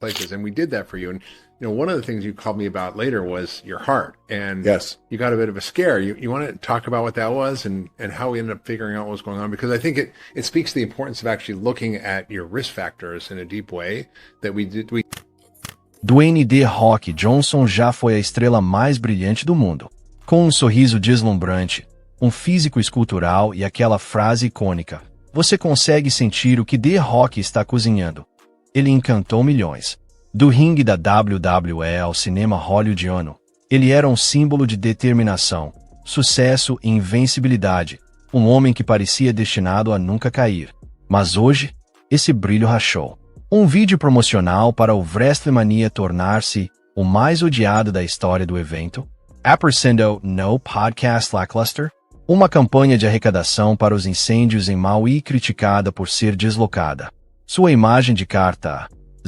places, and we did that for you. And one of the things you called me about later was your heart, and Yes. you got a bit of a scare. You want to talk about what that was and how we ended up figuring out what was going on? Because I think it speaks to the importance of actually looking at your risk factors in a deep way that we did. Dwayne The Rock Johnson já foi a estrela mais brilhante do mundo. Com um sorriso deslumbrante, um físico escultural e aquela frase icônica, você consegue sentir o que The Rock está cozinhando. Ele encantou milhões. Do ringue da WWE ao cinema hollywoodiano, ele era um símbolo de determinação, sucesso e invencibilidade, um homem que parecia destinado a nunca cair. Mas hoje, esse brilho rachou. Um vídeo promocional para o WrestleMania tornar-se o mais odiado da história do evento, apresentando no podcast Lackluster, uma campanha de arrecadação para os incêndios em Maui criticada por ser deslocada. Sua imagem de carta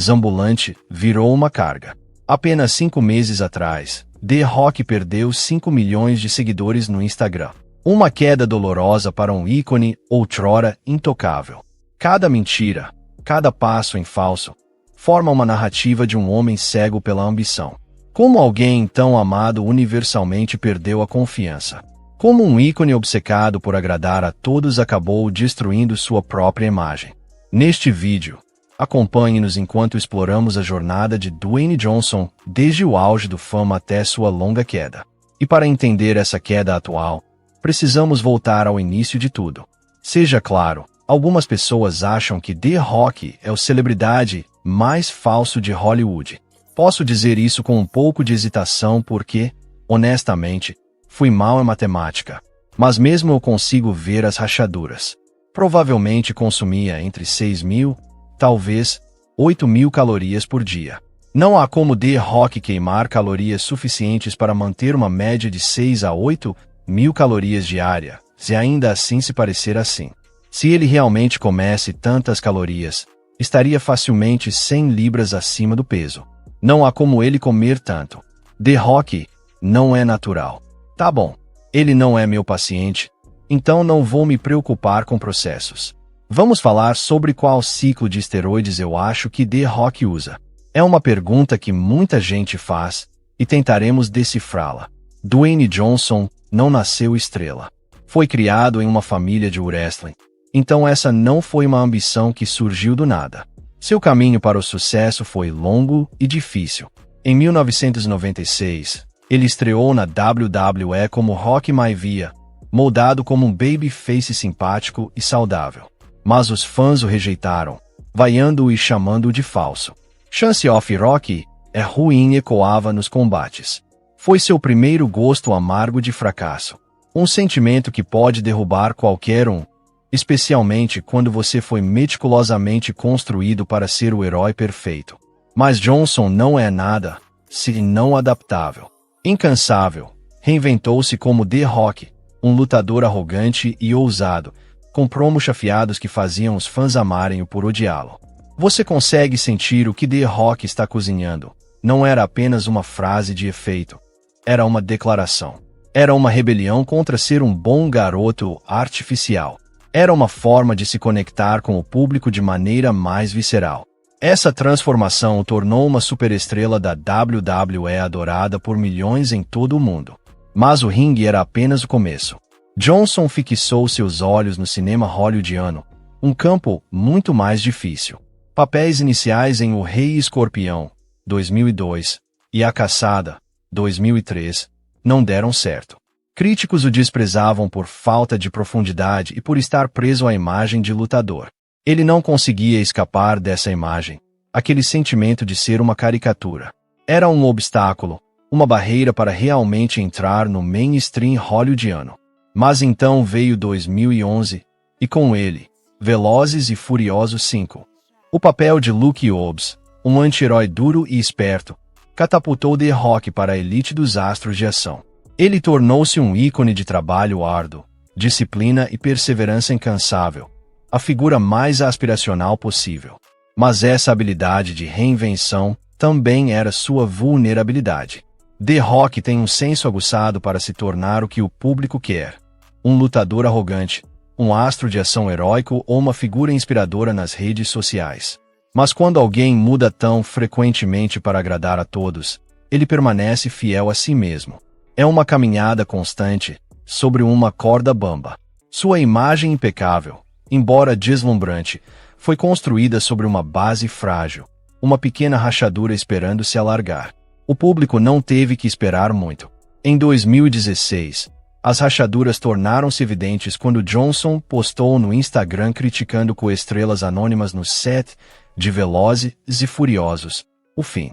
ambulante virou uma carga. Apenas 5 meses atrás, The Rock perdeu 5 milhões de seguidores no Instagram. Uma queda dolorosa para um ícone outrora intocável. Cada mentira, cada passo em falso, forma uma narrativa de um homem cego pela ambição. Como alguém tão amado universalmente perdeu a confiança? Como um ícone obcecado por agradar a todos acabou destruindo sua própria imagem? Neste vídeo, acompanhe-nos enquanto exploramos a jornada de Dwayne Johnson desde o auge do fama até sua longa queda. E para entender essa queda atual, precisamos voltar ao início de tudo. Seja claro, algumas pessoas acham que The Rock é o celebridade mais falso de Hollywood. Posso dizer isso com um pouco de hesitação porque, honestamente, fui mal em matemática. Mas mesmo eu consigo ver as rachaduras. Provavelmente consumia entre 6.000, talvez 8.000 calorias por dia. Não há como The Rock queimar calorias suficientes para manter uma média de 6 a 8.000 calorias diária, se ainda assim se parecer assim. Se ele realmente comesse tantas calorias, estaria facilmente 100 libras acima do peso. Não há como ele comer tanto. The Rock não é natural. Tá bom, ele não é meu paciente, então não vou me preocupar com processos. Vamos falar sobre qual ciclo de esteroides eu acho que The Rock usa. É uma pergunta que muita gente faz, e tentaremos decifrá-la. Dwayne Johnson não nasceu estrela. Foi criado em uma família de wrestling. Então essa não foi uma ambição que surgiu do nada. Seu caminho para o sucesso foi longo e difícil. Em 1996, ele estreou na WWE como Rock Maivia, moldado como um babyface simpático e saudável. Mas os fãs o rejeitaram, vaiando-o e chamando-o de falso. Chance of Rock é ruim ecoava nos combates. Foi seu primeiro gosto amargo de fracasso. Um sentimento que pode derrubar qualquer um, especialmente quando você foi meticulosamente construído para ser o herói perfeito. Mas Johnson não é nada, se não adaptável. Incansável, reinventou-se como The Rock, um lutador arrogante e ousado, com promos chafiados que faziam os fãs amarem-o por odiá-lo. Você consegue sentir o que The Rock está cozinhando. Não era apenas uma frase de efeito. Era uma declaração. Era uma rebelião contra ser um bom garoto artificial. Era uma forma de se conectar com o público de maneira mais visceral. Essa transformação o tornou uma superestrela da WWE adorada por milhões em todo o mundo. Mas o ringue era apenas o começo. Johnson fixou seus olhos no cinema hollywoodiano, um campo muito mais difícil. Papéis iniciais em O Rei Escorpião, 2002, e A Caçada, 2003, não deram certo. Críticos o desprezavam por falta de profundidade e por estar preso à imagem de lutador. Ele não conseguia escapar dessa imagem, aquele sentimento de ser uma caricatura. Era um obstáculo, uma barreira para realmente entrar no mainstream hollywoodiano. Mas então veio 2011, e com ele, Velozes e Furiosos 5. O papel de Luke Hobbs, um anti-herói duro e esperto, catapultou The Rock para a elite dos astros de ação. Ele tornou-se um ícone de trabalho árduo, disciplina e perseverança incansável, a figura mais aspiracional possível. Mas essa habilidade de reinvenção também era sua vulnerabilidade. The Rock tem um senso aguçado para se tornar o que o público quer. Um lutador arrogante, um astro de ação heróico ou uma figura inspiradora nas redes sociais. Mas quando alguém muda tão frequentemente para agradar a todos, ele permanece fiel a si mesmo. É uma caminhada constante, sobre uma corda bamba. Sua imagem impecável, embora deslumbrante, foi construída sobre uma base frágil, uma pequena rachadura esperando se alargar. O público não teve que esperar muito. Em 2016, as rachaduras tornaram-se evidentes quando Johnson postou no Instagram criticando coestrelas anônimas no set de Velozes e Furiosos, o fim.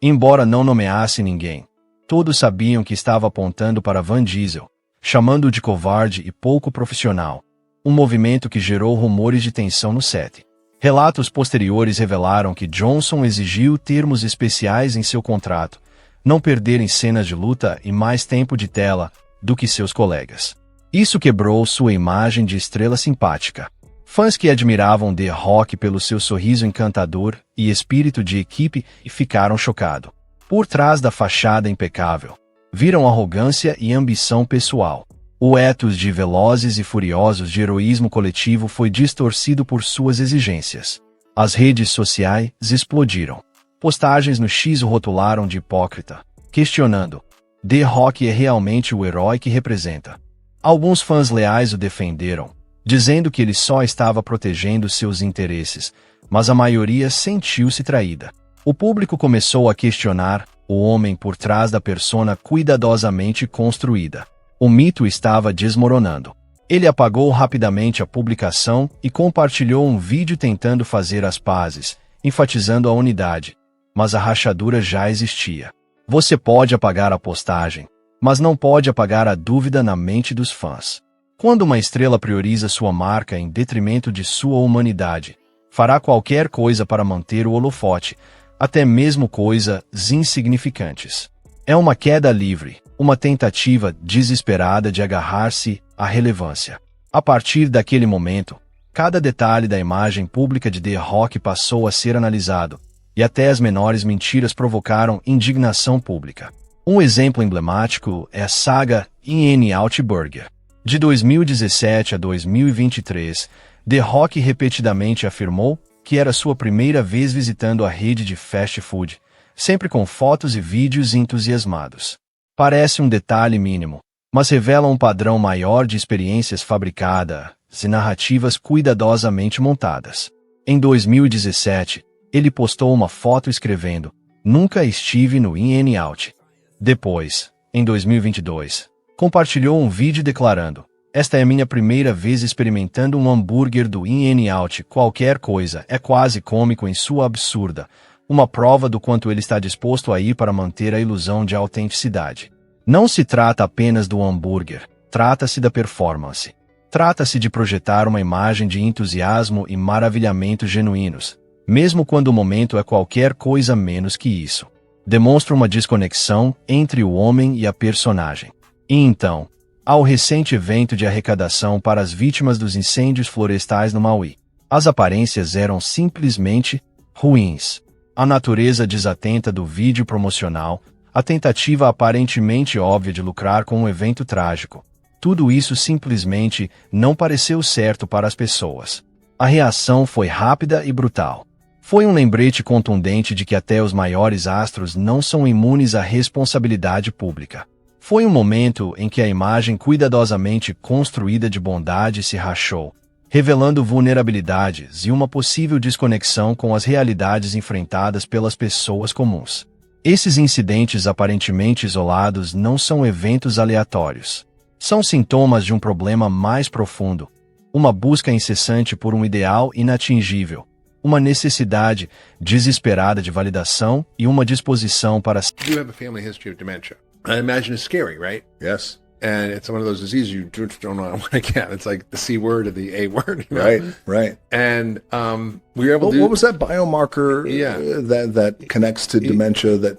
Embora não nomeasse ninguém, todos sabiam que estava apontando para Vin Diesel, chamando-o de covarde e pouco profissional, um movimento que gerou rumores de tensão no set. Relatos posteriores revelaram que Johnson exigiu termos especiais em seu contrato, não perderem cenas de luta e mais tempo de tela do que seus colegas. Isso quebrou sua imagem de estrela simpática. Fãs que admiravam The Rock pelo seu sorriso encantador e espírito de equipe ficaram chocados. Por trás da fachada impecável, viram arrogância e ambição pessoal. O ethos de Velozes e Furiosos de heroísmo coletivo foi distorcido por suas exigências. As redes sociais explodiram. Postagens no X o rotularam de hipócrita, questionando: The Rock é realmente o herói que representa? Alguns fãs leais o defenderam, dizendo que ele só estava protegendo seus interesses, mas a maioria sentiu-se traída. O público começou a questionar o homem por trás da persona cuidadosamente construída. O mito estava desmoronando. Ele apagou rapidamente a publicação e compartilhou um vídeo tentando fazer as pazes, enfatizando a unidade. Mas a rachadura já existia. Você pode apagar a postagem, mas não pode apagar a dúvida na mente dos fãs. Quando uma estrela prioriza sua marca em detrimento de sua humanidade, fará qualquer coisa para manter o holofote, até mesmo coisas insignificantes. É uma queda livre, uma tentativa desesperada de agarrar-se à relevância. A partir daquele momento, cada detalhe da imagem pública de The Rock passou a ser analisado, e até as menores mentiras provocaram indignação pública. Um exemplo emblemático é a saga In-N-Out Burger. De 2017 a 2023, The Rock repetidamente afirmou que era sua primeira vez visitando a rede de fast food, sempre com fotos e vídeos entusiasmados. Parece um detalhe mínimo, mas revela um padrão maior de experiências fabricadas e narrativas cuidadosamente montadas. Em 2017, ele postou uma foto escrevendo: "Nunca estive no In-N-Out". Depois, em 2022, compartilhou um vídeo declarando: "Esta é minha primeira vez experimentando um hambúrguer do In-N-Out. Qualquer coisa é quase cômico em sua absurda, uma prova do quanto ele está disposto a ir para manter a ilusão de autenticidade. Não se trata apenas do hambúrguer, trata-se da performance. Trata-se de projetar uma imagem de entusiasmo e maravilhamento genuínos, mesmo quando o momento é qualquer coisa menos que isso. Demonstra uma desconexão entre o homem e a personagem." E então, ao recente evento de arrecadação para as vítimas dos incêndios florestais no Maui. As aparências eram simplesmente ruins. A natureza desatenta do vídeo promocional, a tentativa aparentemente óbvia de lucrar com um evento trágico. Tudo isso simplesmente não pareceu certo para as pessoas. A reação foi rápida e brutal. Foi um lembrete contundente de que até os maiores astros não são imunes à responsabilidade pública. Foi um momento em que a imagem cuidadosamente construída de bondade se rachou, revelando vulnerabilidades e uma possível desconexão com as realidades enfrentadas pelas pessoas comuns. Esses incidentes aparentemente isolados não são eventos aleatórios. São sintomas de um problema mais profundo, uma busca incessante por um ideal inatingível, uma necessidade desesperada de validação e uma disposição para... You have a family history of dementia. I imagine it's scary, right? Yes. And it's one of those diseases you just don't want to get. It's like the C word or the A word. You know? Right, right. And we were able to... What was that biomarker that connects to dementia that...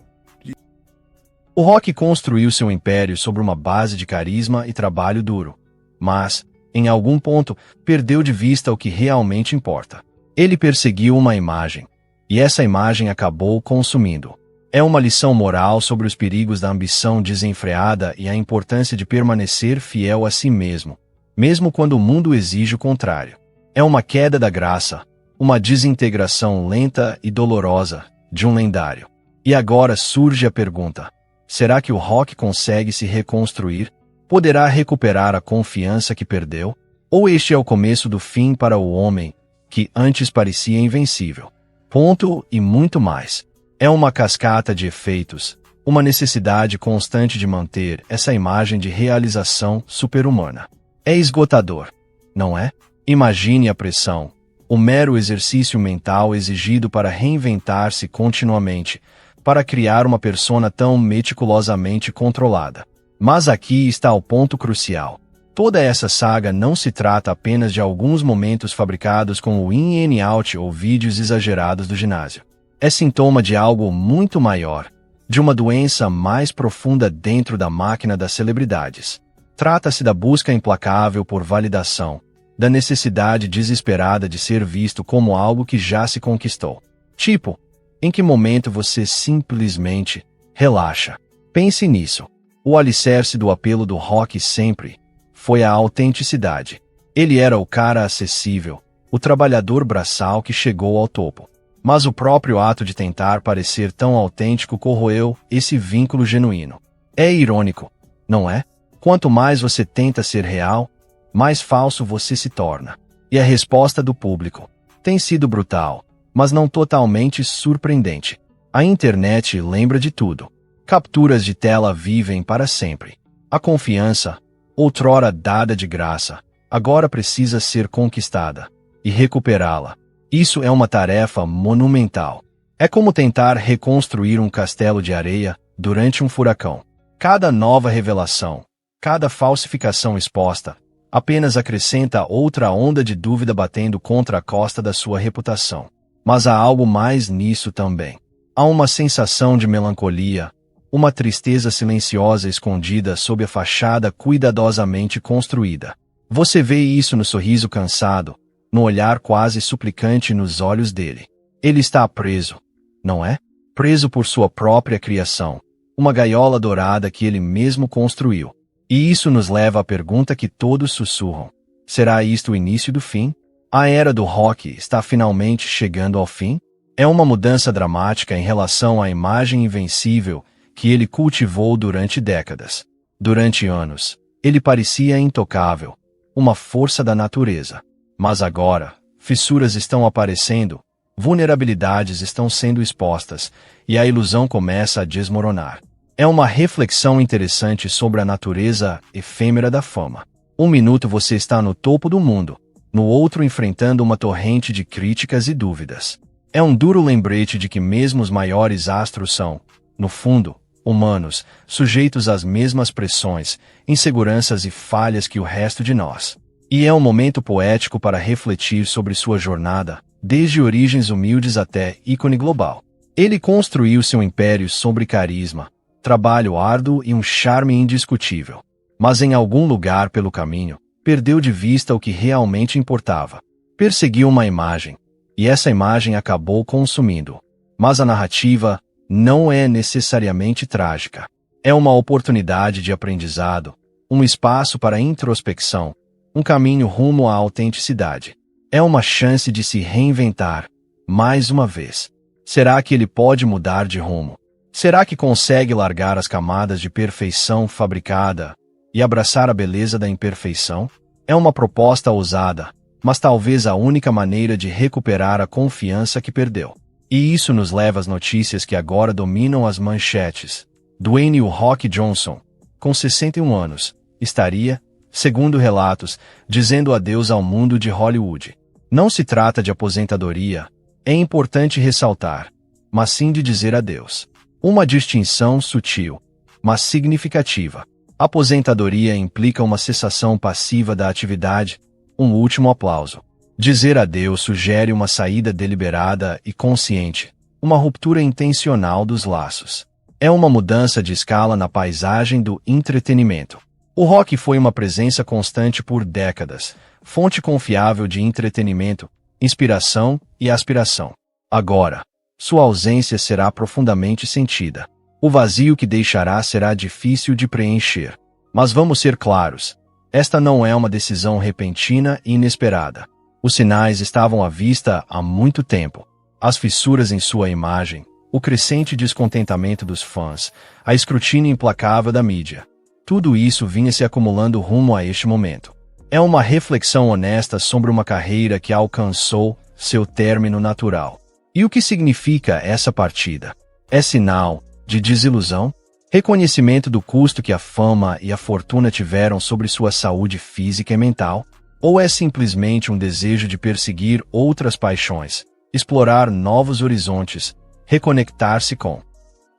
O Rock construiu seu império sobre uma base de carisma e trabalho duro. Mas, em algum ponto, perdeu de vista o que realmente importa. Ele perseguiu uma imagem. E essa imagem acabou consumindo. É uma lição moral sobre os perigos da ambição desenfreada e a importância de permanecer fiel a si mesmo, mesmo quando o mundo exige o contrário. É uma queda da graça, uma desintegração lenta e dolorosa de um lendário. E agora surge a pergunta: será que o Rock consegue se reconstruir? Poderá recuperar a confiança que perdeu? Ou este é o começo do fim para o homem que antes parecia invencível? Ponto e muito mais. É uma cascata de efeitos, uma necessidade constante de manter essa imagem de realização super-humana. É esgotador, não é? Imagine a pressão, o mero exercício mental exigido para reinventar-se continuamente, para criar uma persona tão meticulosamente controlada. Mas aqui está o ponto crucial. Toda essa saga não se trata apenas de alguns momentos fabricados com o in and out ou vídeos exagerados do ginásio. É sintoma de algo muito maior, de uma doença mais profunda dentro da máquina das celebridades. Trata-se da busca implacável por validação, da necessidade desesperada de ser visto como algo que já se conquistou. Tipo, em que momento você simplesmente relaxa? Pense nisso. O alicerce do apelo do Rock sempre foi a autenticidade. Ele era o cara acessível, o trabalhador braçal que chegou ao topo. Mas o próprio ato de tentar parecer tão autêntico corroeu esse vínculo genuíno. É irônico, não é? Quanto mais você tenta ser real, mais falso você se torna. E a resposta do público tem sido brutal, mas não totalmente surpreendente. A internet lembra de tudo. Capturas de tela vivem para sempre. A confiança, outrora dada de graça, agora precisa ser conquistada. E recuperá-la. Isso é uma tarefa monumental. É como tentar reconstruir um castelo de areia durante um furacão. Cada nova revelação, cada falsificação exposta, apenas acrescenta outra onda de dúvida batendo contra a costa da sua reputação. Mas há algo mais nisso também. Há uma sensação de melancolia, uma tristeza silenciosa escondida sob a fachada cuidadosamente construída. Você vê isso no sorriso cansado, no olhar quase suplicante nos olhos dele. Ele está preso, não é? Preso por sua própria criação, uma gaiola dourada que ele mesmo construiu. E isso nos leva à pergunta que todos sussurram: será isto o início do fim? A era do Rock está finalmente chegando ao fim? É uma mudança dramática em relação à imagem invencível que ele cultivou durante décadas. Durante anos, ele parecia intocável, uma força da natureza. Mas agora, fissuras estão aparecendo, vulnerabilidades estão sendo expostas, e a ilusão começa a desmoronar. É uma reflexão interessante sobre a natureza efêmera da fama. Um minuto você está no topo do mundo, no outro enfrentando uma torrente de críticas e dúvidas. É um duro lembrete de que mesmo os maiores astros são, no fundo, humanos, sujeitos às mesmas pressões, inseguranças e falhas que o resto de nós. E é um momento poético para refletir sobre sua jornada, desde origens humildes até ícone global. Ele construiu seu império sobre carisma, trabalho árduo e um charme indiscutível. Mas em algum lugar pelo caminho, perdeu de vista o que realmente importava. Perseguiu uma imagem, e essa imagem acabou consumindo. Mas a narrativa não é necessariamente trágica. É uma oportunidade de aprendizado, um espaço para introspecção, um caminho rumo à autenticidade. É uma chance de se reinventar, mais uma vez. Será que ele pode mudar de rumo? Será que consegue largar as camadas de perfeição fabricada e abraçar a beleza da imperfeição? É uma proposta ousada, mas talvez a única maneira de recuperar a confiança que perdeu. E isso nos leva às notícias que agora dominam as manchetes. Dwayne "o Rock" Johnson, com 61 anos, estaria, segundo relatos, dizendo adeus ao mundo de Hollywood. Não se trata de aposentadoria, é importante ressaltar, mas sim de dizer adeus. Uma distinção sutil, mas significativa. Aposentadoria implica uma cessação passiva da atividade, um último aplauso. Dizer adeus sugere uma saída deliberada e consciente, uma ruptura intencional dos laços. É uma mudança de escala na paisagem do entretenimento. O rock foi uma presença constante por décadas, fonte confiável de entretenimento, inspiração e aspiração. Agora, sua ausência será profundamente sentida. O vazio que deixará será difícil de preencher. Mas vamos ser claros, esta não é uma decisão repentina e inesperada. Os sinais estavam à vista há muito tempo. As fissuras em sua imagem, o crescente descontentamento dos fãs, a escrutínio implacável da mídia. Tudo isso vinha se acumulando rumo a este momento. É uma reflexão honesta sobre uma carreira que alcançou seu término natural. E o que significa essa partida? É sinal de desilusão? Reconhecimento do custo que a fama e a fortuna tiveram sobre sua saúde física e mental? Ou é simplesmente um desejo de perseguir outras paixões, explorar novos horizontes, reconectar-se com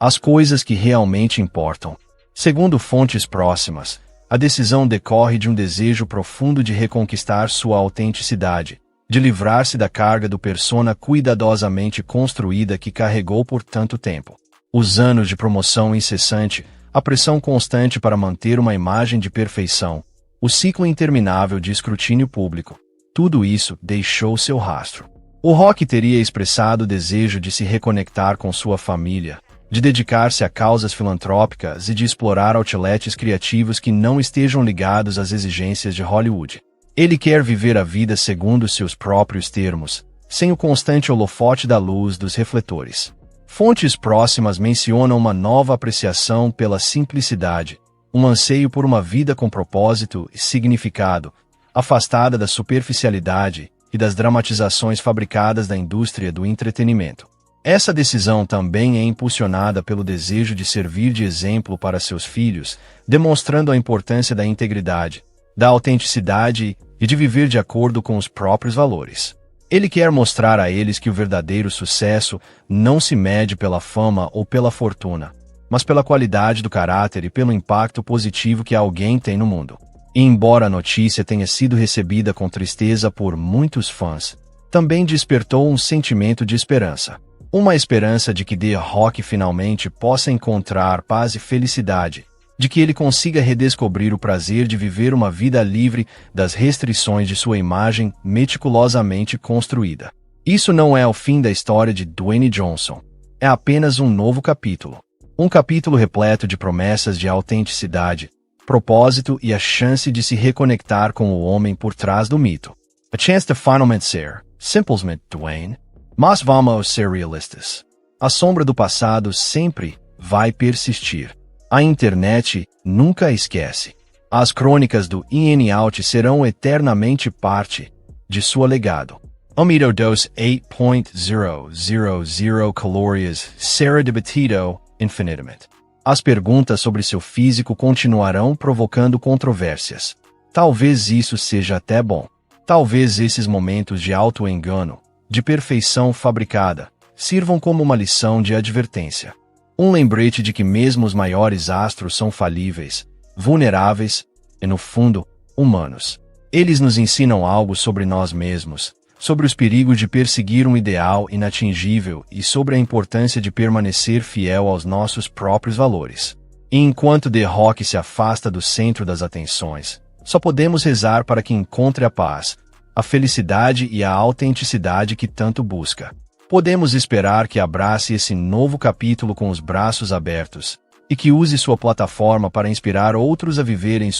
as coisas que realmente importam? Segundo fontes próximas, a decisão decorre de um desejo profundo de reconquistar sua autenticidade, de livrar-se da carga do persona cuidadosamente construída que carregou por tanto tempo. Os anos de promoção incessante, a pressão constante para manter uma imagem de perfeição, o ciclo interminável de escrutínio público, tudo isso deixou seu rastro. O Rock teria expressado o desejo de se reconectar com sua família, de dedicar-se a causas filantrópicas e de explorar outlets criativos que não estejam ligados às exigências de Hollywood. Ele quer viver a vida segundo seus próprios termos, sem o constante holofote da luz dos refletores. Fontes próximas mencionam uma nova apreciação pela simplicidade, um anseio por uma vida com propósito e significado, afastada da superficialidade e das dramatizações fabricadas da indústria do entretenimento. Essa decisão também é impulsionada pelo desejo de servir de exemplo para seus filhos, demonstrando a importância da integridade, da autenticidade e de viver de acordo com os próprios valores. Ele quer mostrar a eles que o verdadeiro sucesso não se mede pela fama ou pela fortuna, mas pela qualidade do caráter e pelo impacto positivo que alguém tem no mundo. E embora a notícia tenha sido recebida com tristeza por muitos fãs, também despertou um sentimento de esperança. Uma esperança de que The Rock finalmente possa encontrar paz e felicidade, de que ele consiga redescobrir o prazer de viver uma vida livre das restrições de sua imagem meticulosamente construída. Isso não é o fim da história de Dwayne Johnson. É apenas um novo capítulo. Um capítulo repleto de promessas de autenticidade, propósito e a chance de se reconectar com o homem por trás do mito. A chance de finalmente ser, simplesmente Dwayne. Mas vamos ser realistas. A sombra do passado sempre vai persistir. A internet nunca esquece. As crônicas do In and Out serão eternamente parte de seu legado. Amido dos 8.000 calorias será debatido infinitamente. As perguntas sobre seu físico continuarão provocando controvérsias. Talvez isso seja até bom. Talvez esses momentos de auto-engano, de perfeição fabricada, sirvam como uma lição de advertência. Um lembrete de que mesmo os maiores astros são falíveis, vulneráveis e, no fundo, humanos. Eles nos ensinam algo sobre nós mesmos, sobre os perigos de perseguir um ideal inatingível e sobre a importância de permanecer fiel aos nossos próprios valores. E enquanto The Rock se afasta do centro das atenções, só podemos rezar para que encontre a paz, a felicidade e a autenticidade que tanto busca. Podemos esperar que abrace esse novo capítulo com os braços abertos e que use sua plataforma para inspirar outros a viverem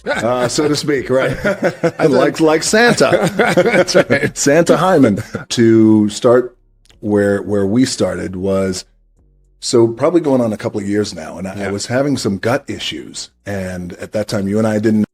so to speak, right? like Santa. That's right. Santa Hyman. To start where we started was, so probably going on a couple of years now, and I was having some gut issues, and at that time you and I didn't.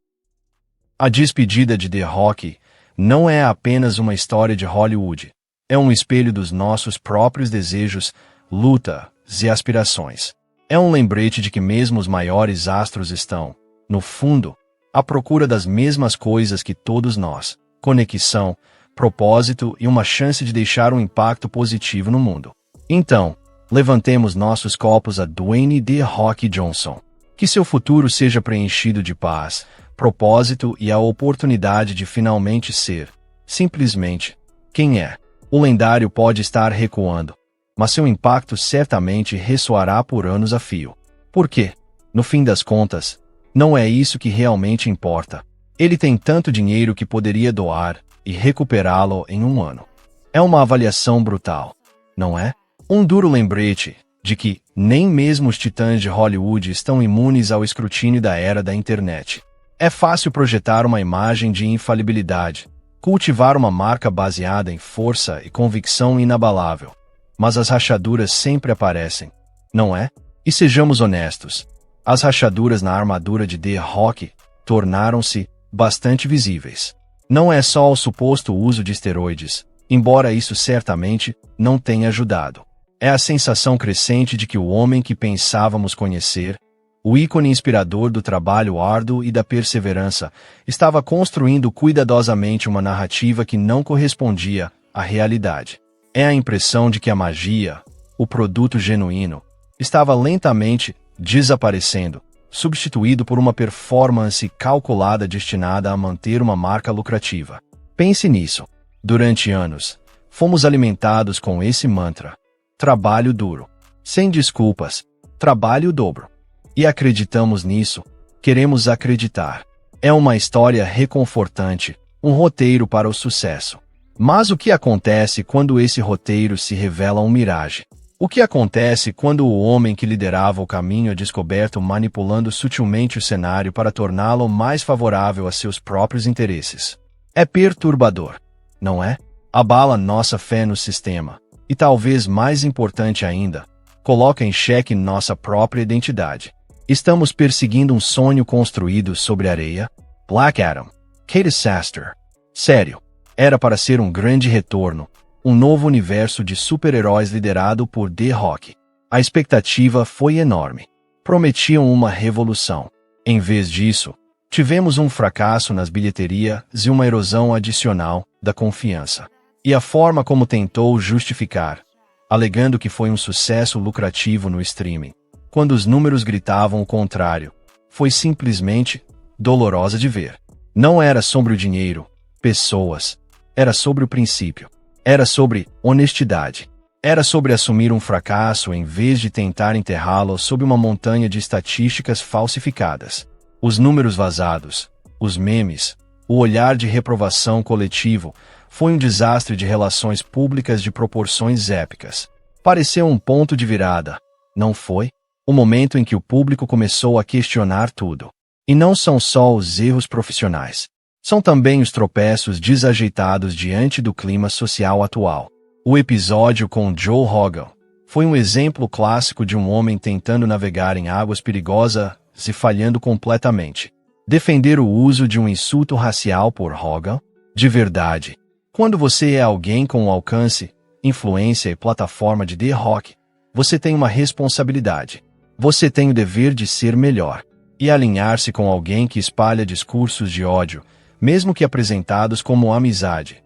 A despedida de The Rock não é apenas uma história de Hollywood. É um espelho dos nossos próprios desejos, lutas e aspirações. É um lembrete de que mesmo os maiores astros estão, no fundo, à procura das mesmas coisas que todos nós: conexão, propósito e uma chance de deixar um impacto positivo no mundo. Então, levantemos nossos copos a Dwayne The Rock Johnson. Que seu futuro seja preenchido de paz, propósito e a oportunidade de finalmente ser, simplesmente, quem é. O lendário pode estar recuando, mas seu impacto certamente ressoará por anos a fio. Por quê? No fim das contas, não é isso que realmente importa. Ele tem tanto dinheiro que poderia doar e recuperá-lo em um ano. É uma avaliação brutal, não é? Um duro lembrete de que nem mesmo os titãs de Hollywood estão imunes ao escrutínio da era da internet. É fácil projetar uma imagem de infalibilidade, cultivar uma marca baseada em força e convicção inabalável. Mas as rachaduras sempre aparecem, não é? E sejamos honestos, as rachaduras na armadura de The Rock tornaram-se bastante visíveis. Não é só o suposto uso de esteroides, embora isso certamente não tenha ajudado. É a sensação crescente de que o homem que pensávamos conhecer, o ícone inspirador do trabalho árduo e da perseverança, estava construindo cuidadosamente uma narrativa que não correspondia à realidade. É a impressão de que a magia, o produto genuíno, estava lentamente desaparecendo, substituído por uma performance calculada destinada a manter uma marca lucrativa. Pense nisso. Durante anos, fomos alimentados com esse mantra: trabalho duro, sem desculpas, trabalho o dobro. E acreditamos nisso, queremos acreditar. É uma história reconfortante, um roteiro para o sucesso. Mas o que acontece quando esse roteiro se revela um miragem? O que acontece quando o homem que liderava o caminho é descoberto manipulando sutilmente o cenário para torná-lo mais favorável a seus próprios interesses? É perturbador, não é? Abala nossa fé no sistema. E talvez mais importante ainda, coloca em xeque nossa própria identidade. Estamos perseguindo um sonho construído sobre areia? Black Adam, que disaster. Sério, era para ser um grande retorno, um novo universo de super-heróis liderado por The Rock. A expectativa foi enorme. Prometiam uma revolução. Em vez disso, tivemos um fracasso nas bilheterias e uma erosão adicional da confiança. E a forma como tentou justificar, alegando que foi um sucesso lucrativo no streaming, quando os números gritavam o contrário, foi simplesmente dolorosa de ver. Não era sobre o dinheiro, pessoas, era sobre o princípio. Era sobre honestidade. Era sobre assumir um fracasso em vez de tentar enterrá-lo sob uma montanha de estatísticas falsificadas. Os números vazados, os memes, o olhar de reprovação coletivo, foi um desastre de relações públicas de proporções épicas. Pareceu um ponto de virada, não foi? O momento em que o público começou a questionar tudo. E não são só os erros profissionais. São também os tropeços desajeitados diante do clima social atual. O episódio com Joe Rogan foi um exemplo clássico de um homem tentando navegar em águas perigosas e falhando completamente. Defender o uso de um insulto racial por Rogan? De verdade. Quando você é alguém com alcance, influência e plataforma de The Rock, você tem uma responsabilidade. Você tem o dever de ser melhor. E alinhar-se com alguém que espalha discursos de ódio, mesmo que apresentados como amizade.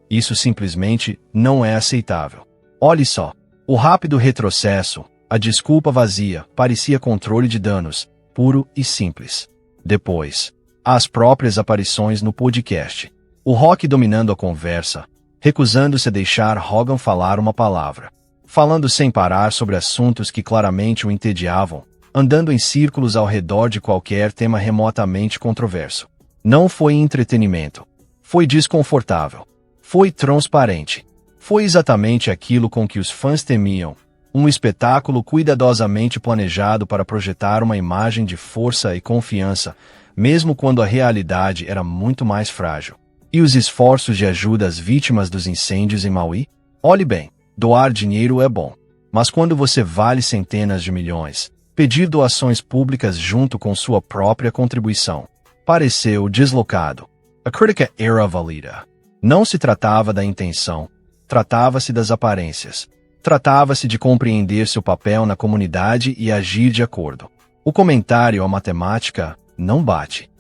Isso simplesmente não é aceitável. Olhe só. O rápido retrocesso, a desculpa vazia, parecia controle de danos, puro e simples. Depois, as próprias aparições no podcast. O Rock dominando a conversa, recusando-se a deixar Rogan falar uma palavra. Falando sem parar sobre assuntos que claramente o entediavam, andando em círculos ao redor de qualquer tema remotamente controverso. Não foi entretenimento. Foi desconfortável. Foi transparente. Foi exatamente aquilo com que os fãs temiam. Um espetáculo cuidadosamente planejado para projetar uma imagem de força e confiança, mesmo quando a realidade era muito mais frágil. E os esforços de ajuda às vítimas dos incêndios em Maui? Olhe bem, doar dinheiro é bom. Mas quando você vale centenas de milhões, pedir doações públicas junto com sua própria contribuição pareceu deslocado. A crítica era válida. Não se tratava da intenção, tratava-se das aparências. Tratava-se de compreender seu papel na comunidade e agir de acordo. O comentário à matemática não bate.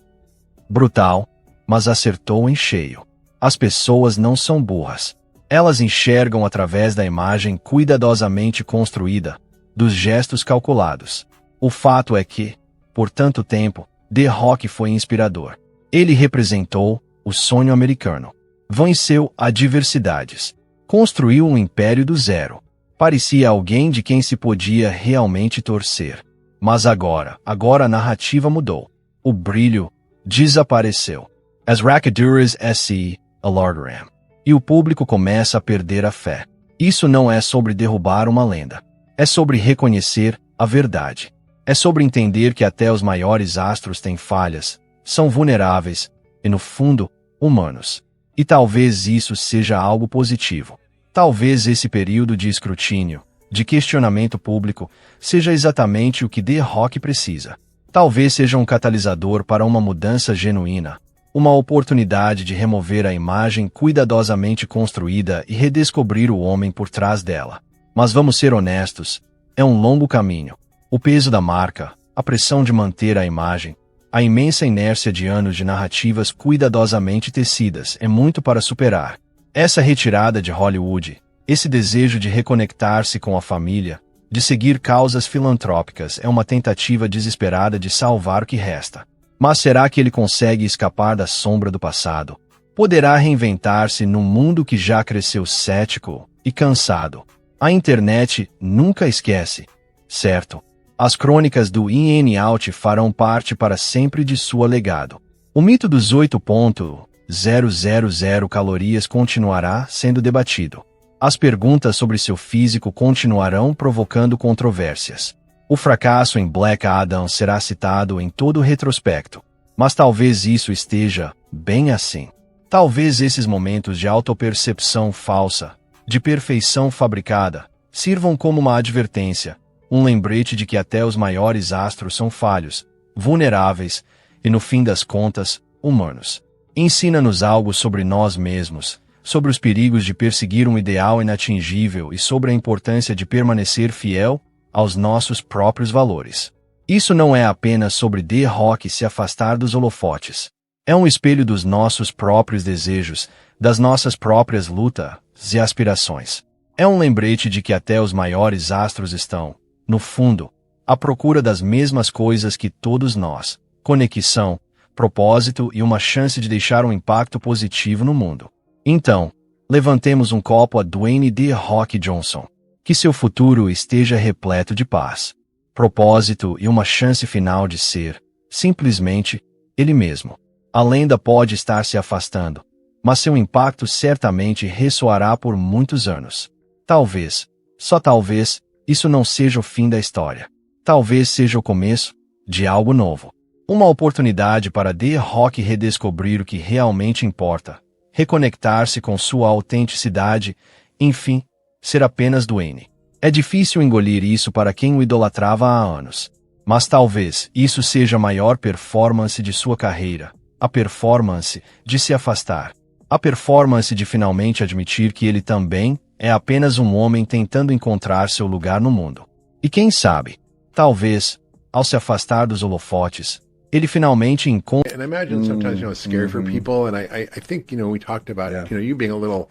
Brutal, mas acertou em cheio. As pessoas não são burras. Elas enxergam através da imagem cuidadosamente construída, dos gestos calculados. O fato é que, por tanto tempo, The Rock foi inspirador. Ele representou o sonho americano. Venceu adversidades. Construiu um império do zero. Parecia alguém de quem se podia realmente torcer. Mas agora a narrativa mudou. O brilho desapareceu. As rachaduras se alargaram. E o público começa a perder a fé. Isso não é sobre derrubar uma lenda. É sobre reconhecer a verdade. É sobre entender que até os maiores astros têm falhas, são vulneráveis e, no fundo, humanos. E talvez isso seja algo positivo. Talvez esse período de escrutínio, de questionamento público, seja exatamente o que The Rock precisa. Talvez seja um catalisador para uma mudança genuína, uma oportunidade de remover a imagem cuidadosamente construída e redescobrir o homem por trás dela. Mas vamos ser honestos, é um longo caminho. O peso da marca, a pressão de manter a imagem, a imensa inércia de anos de narrativas cuidadosamente tecidas é muito para superar. Essa retirada de Hollywood, esse desejo de reconectar-se com a família, de seguir causas filantrópicas é uma tentativa desesperada de salvar o que resta. Mas será que ele consegue escapar da sombra do passado? Poderá reinventar-se num mundo que já cresceu cético e cansado? A internet nunca esquece, certo? As crônicas do In and Out farão parte para sempre de sua legado. O mito dos 8.000 calorias continuará sendo debatido. As perguntas sobre seu físico continuarão provocando controvérsias. O fracasso em Black Adam será citado em todo o retrospecto. Mas talvez isso esteja bem assim. Talvez esses momentos de autopercepção falsa, de perfeição fabricada, sirvam como uma advertência, um lembrete de que até os maiores astros são falhos, vulneráveis e, no fim das contas, humanos. Ensina-nos algo sobre nós mesmos, sobre os perigos de perseguir um ideal inatingível e sobre a importância de permanecer fiel aos nossos próprios valores. Isso não é apenas sobre The Rock se afastar dos holofotes. É um espelho dos nossos próprios desejos, das nossas próprias lutas e aspirações. É um lembrete de que até os maiores astros estão, no fundo, à procura das mesmas coisas que todos nós: conexão, propósito e uma chance de deixar um impacto positivo no mundo. Então, levantemos um copo a Dwayne The Rock Johnson. Que seu futuro esteja repleto de paz, propósito e uma chance final de ser, simplesmente, ele mesmo. A lenda pode estar se afastando, mas seu impacto certamente ressoará por muitos anos. Talvez, só talvez, isso não seja o fim da história. Talvez seja o começo de algo novo. Uma oportunidade para The Rock redescobrir o que realmente importa, reconectar-se com sua autenticidade, enfim, ser apenas Dwayne. É difícil engolir isso para quem o idolatrava há anos. Mas talvez isso seja a maior performance de sua carreira, a performance de se afastar, a performance de finalmente admitir que ele também é apenas um homem tentando encontrar seu lugar no mundo. E quem sabe, talvez, ao se afastar dos holofotes, ele finalmente encontra... And I imagine sometimes, it's scary for people, and I think, we talked about, you being a little,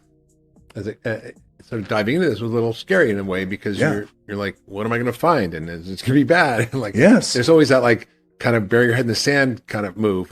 sort of diving into this was a little scary in a way, because you're like, what am I going to find? And it's going to be bad. Yes. There's always that, kind of bury your head in the sand kind of move.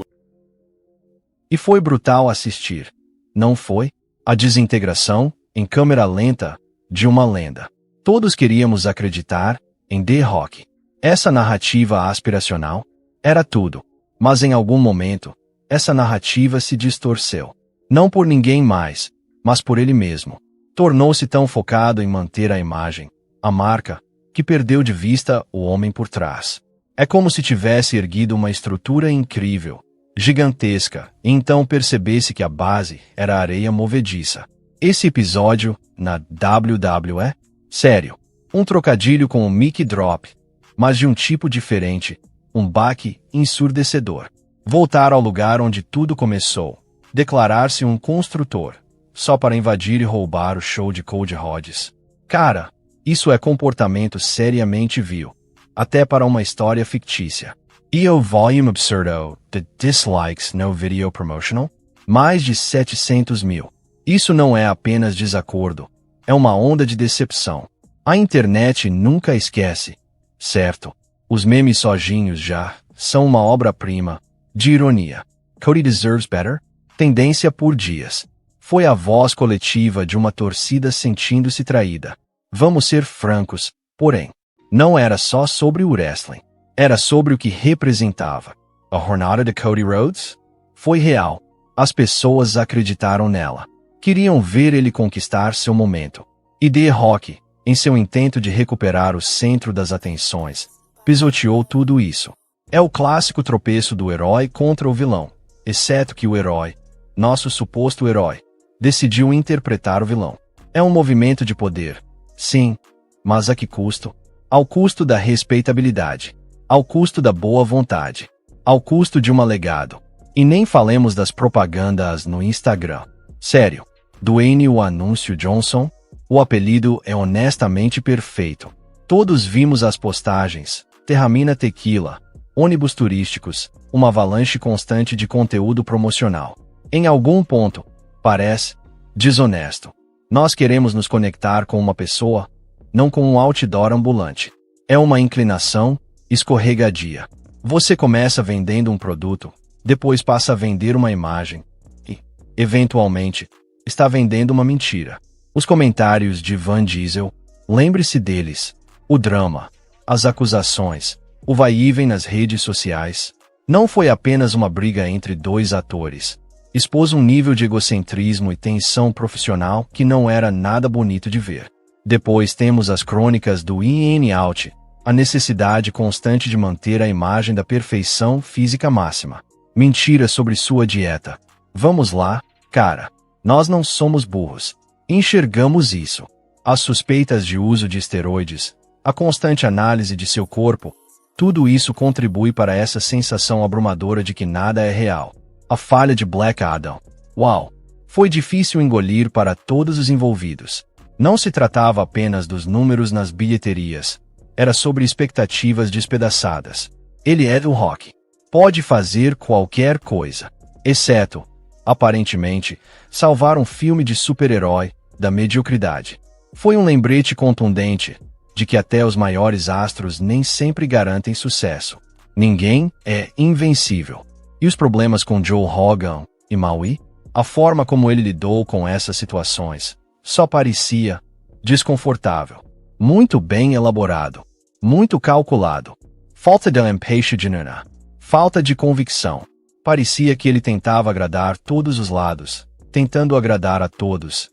E foi brutal assistir, não foi? A desintegração, em câmera lenta, de uma lenda. Todos queríamos acreditar em The Rock. Essa narrativa aspiracional era tudo. Mas em algum momento, essa narrativa se distorceu. Não por ninguém mais, mas por ele mesmo. Tornou-se tão focado em manter a imagem, a marca, que perdeu de vista o homem por trás. É como se tivesse erguido uma estrutura incrível, gigantesca, e então percebesse que a base era areia movediça. Esse episódio, na WWE? Sério. Um trocadilho com o Mickey Drop, mas de um tipo diferente, um baque ensurdecedor. Voltar ao lugar onde tudo começou, declarar-se um construtor, só para invadir e roubar o show de Cody Rhodes. Cara, isso é comportamento seriamente vil, até para uma história fictícia. E o volume absurdo de dislikes no video promotional? Mais de 700 mil. Isso não é apenas desacordo, é uma onda de decepção. A internet nunca esquece, certo? Os memes sozinhos já são uma obra-prima de ironia. Cody deserves better? Tendência por dias. Foi a voz coletiva de uma torcida sentindo-se traída. Vamos ser francos, porém, não era só sobre o wrestling. Era sobre o que representava. A jornada de Cody Rhodes? Foi real. As pessoas acreditaram nela. Queriam ver ele conquistar seu momento. E The Rock, em seu intento de recuperar o centro das atenções, pisoteou tudo isso. É o clássico tropeço do herói contra o vilão, exceto que o herói, nosso suposto herói, decidiu interpretar o vilão. É um movimento de poder. Sim, mas a que custo? Ao custo da respeitabilidade. Ao custo da boa vontade. Ao custo de um legado. E nem falemos das propagandas no Instagram. Sério, Dwayne o Anúncio Johnson, o apelido é honestamente perfeito. Todos vimos as postagens, Terramina Tequila, ônibus turísticos, uma avalanche constante de conteúdo promocional. Em algum ponto, parece desonesto. Nós queremos nos conectar com uma pessoa, não com um outdoor ambulante. É uma inclinação escorregadia. Você começa vendendo um produto, depois passa a vender uma imagem e, eventualmente, está vendendo uma mentira. Os comentários de Van Diesel, lembre-se deles. O drama, as acusações, o vai e vem nas redes sociais. Não foi apenas uma briga entre dois atores. Expôs um nível de egocentrismo e tensão profissional que não era nada bonito de ver. Depois temos as crônicas do in and out, a necessidade constante de manter a imagem da perfeição física máxima. Mentiras sobre sua dieta. Vamos lá, cara. Nós não somos burros. Enxergamos isso. As suspeitas de uso de esteroides, a constante análise de seu corpo, tudo isso contribui para essa sensação abrumadora de que nada é real. A falha de Black Adam. Uau! Foi difícil engolir para todos os envolvidos. Não se tratava apenas dos números nas bilheterias. Era sobre expectativas despedaçadas. Ele é do rock. Pode fazer qualquer coisa, exceto, aparentemente, salvar um filme de super-herói da mediocridade. Foi um lembrete contundente de que até os maiores astros nem sempre garantem sucesso. Ninguém é invencível. E os problemas com Joe Rogan e Maui? A forma como ele lidou com essas situações só parecia desconfortável. Muito bem elaborado. Muito calculado. Falta de empatia genuína. Falta de convicção. Parecia que ele tentava agradar todos os lados, tentando agradar a todos.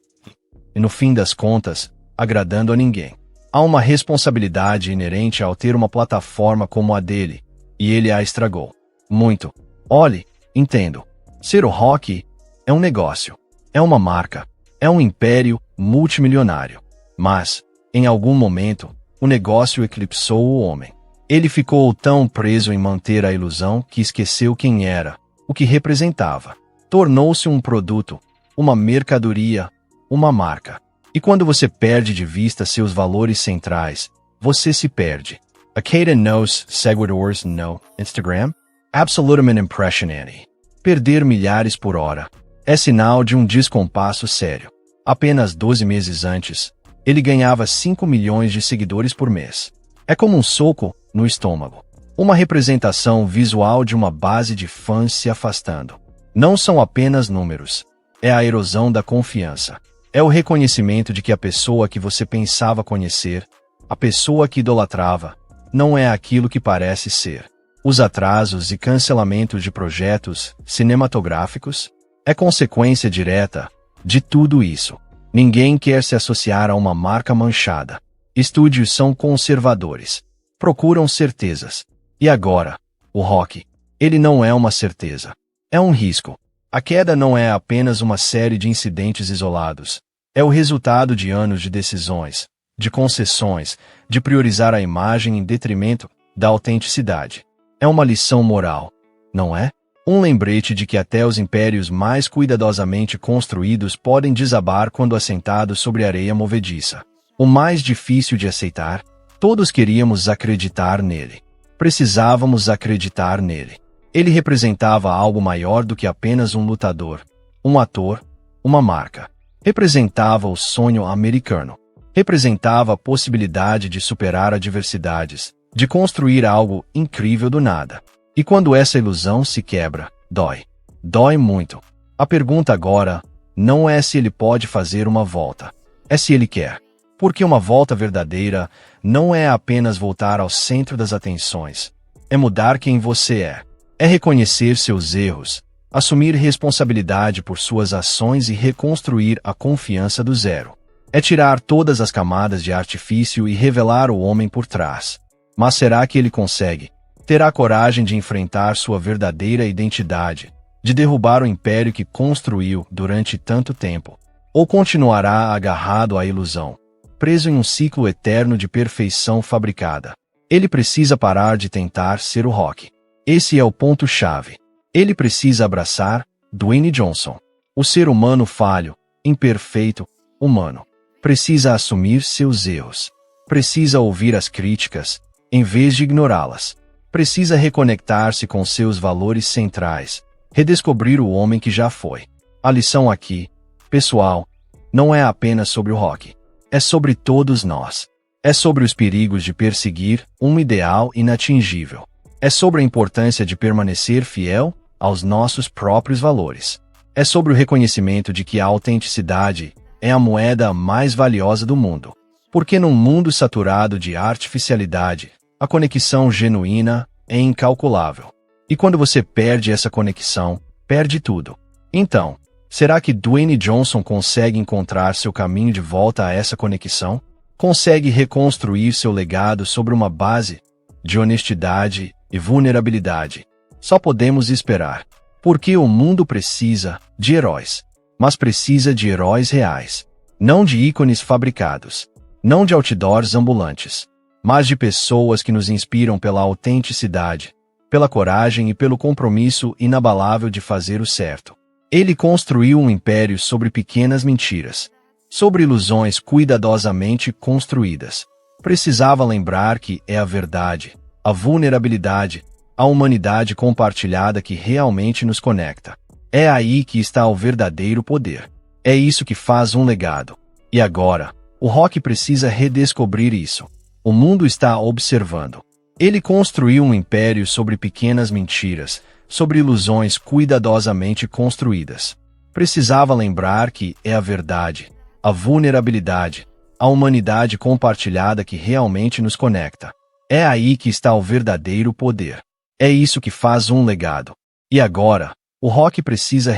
E no fim das contas, agradando a ninguém. Há uma responsabilidade inerente ao ter uma plataforma como a dele, e ele a estragou. Muito. Olhe, entendo. Ser o rock é um negócio. É uma marca. É um império multimilionário. Mas, em algum momento, o negócio eclipsou o homem. Ele ficou tão preso em manter a ilusão que esqueceu quem era, o que representava. Tornou-se um produto, uma mercadoria, uma marca. E quando você perde de vista seus valores centrais, você se perde. A cada nos seguidores no Instagram? Absolutamente impressionante. Perder milhares por hora é sinal de um descompasso sério. Apenas 12 meses antes, ele ganhava 5 milhões de seguidores por mês. É como um soco no estômago. Uma representação visual de uma base de fãs se afastando. Não são apenas números. É a erosão da confiança. É o reconhecimento de que a pessoa que você pensava conhecer, a pessoa que idolatrava, não é aquilo que parece ser. Os atrasos e cancelamentos de projetos cinematográficos é consequência direta de tudo isso. Ninguém quer se associar a uma marca manchada. Estúdios são conservadores. Procuram certezas. E agora, o rock. Ele não é uma certeza. É um risco. A queda não é apenas uma série de incidentes isolados. É o resultado de anos de decisões, de concessões, de priorizar a imagem em detrimento da autenticidade. É uma lição moral, não é? Um lembrete de que até os impérios mais cuidadosamente construídos podem desabar quando assentados sobre areia movediça. O mais difícil de aceitar, todos queríamos acreditar nele. Precisávamos acreditar nele. Ele representava algo maior do que apenas um lutador, um ator, uma marca. Representava o sonho americano. Representava a possibilidade de superar adversidades, de construir algo incrível do nada. E quando essa ilusão se quebra, dói. Dói muito. A pergunta agora não é se ele pode fazer uma volta. É se ele quer. Porque uma volta verdadeira não é apenas voltar ao centro das atenções. É mudar quem você é. É reconhecer seus erros, assumir responsabilidade por suas ações e reconstruir a confiança do zero. É tirar todas as camadas de artifício e revelar o homem por trás. Mas será que ele consegue? Terá coragem de enfrentar sua verdadeira identidade, de derrubar o império que construiu durante tanto tempo? Ou continuará agarrado à ilusão, preso em um ciclo eterno de perfeição fabricada? Ele precisa parar de tentar ser o Rock. Esse é o ponto-chave. Ele precisa abraçar Dwayne Johnson. O ser humano falho, imperfeito, humano. Precisa assumir seus erros. Precisa ouvir as críticas, em vez de ignorá-las. Precisa reconectar-se com seus valores centrais. Redescobrir o homem que já foi. A lição aqui, pessoal, não é apenas sobre o Rock. É sobre todos nós. É sobre os perigos de perseguir um ideal inatingível. É sobre a importância de permanecer fiel aos nossos próprios valores. É sobre o reconhecimento de que a autenticidade é a moeda mais valiosa do mundo. Porque num mundo saturado de artificialidade, a conexão genuína é incalculável. E quando você perde essa conexão, perde tudo. Então, será que Dwayne Johnson consegue encontrar seu caminho de volta a essa conexão? Consegue reconstruir seu legado sobre uma base de honestidade e vulnerabilidade? Só podemos esperar. Porque o mundo precisa de heróis, mas precisa de heróis reais. Não de ícones fabricados, não de outdoors ambulantes, mas de pessoas que nos inspiram pela autenticidade, pela coragem e pelo compromisso inabalável de fazer o certo. Ele construiu um império sobre pequenas mentiras, sobre ilusões cuidadosamente construídas. Precisava lembrar que é a verdade, a vulnerabilidade, a humanidade compartilhada que realmente nos conecta. É aí que está o verdadeiro poder. É isso que faz um legado. E agora, o Rock precisa redescobrir isso. O mundo está observando. Ele construiu um império sobre pequenas mentiras, sobre ilusões cuidadosamente construídas. Precisava lembrar que é a verdade, a vulnerabilidade, a humanidade compartilhada que realmente nos conecta. É aí que está o verdadeiro poder. É isso que faz um legado. E agora, o Rock precisa